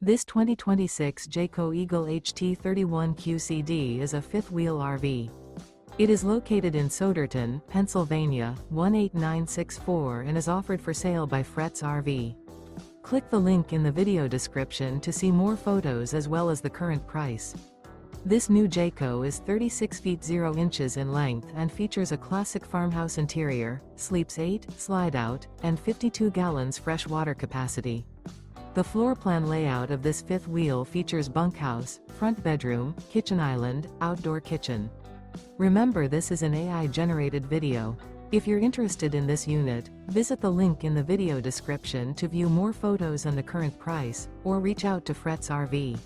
This 2026 Jayco Eagle HT31 QCD is a fifth-wheel RV. It is located in Souderton, Pennsylvania, 18964 and is offered for sale by Fretz RV. Click the link in the video description to see more photos as well as the current price. This new Jayco is 36 feet 0 inches in length and features a classic farmhouse interior, sleeps 8, slide-out, and 52 gallons fresh water capacity. The floor plan layout of this fifth wheel features bunkhouse, front bedroom, kitchen island, outdoor kitchen. Remember, this is an AI-generated video. If you're interested in this unit, visit the link in the video description to view more photos and the current price, or reach out to Fretz RV.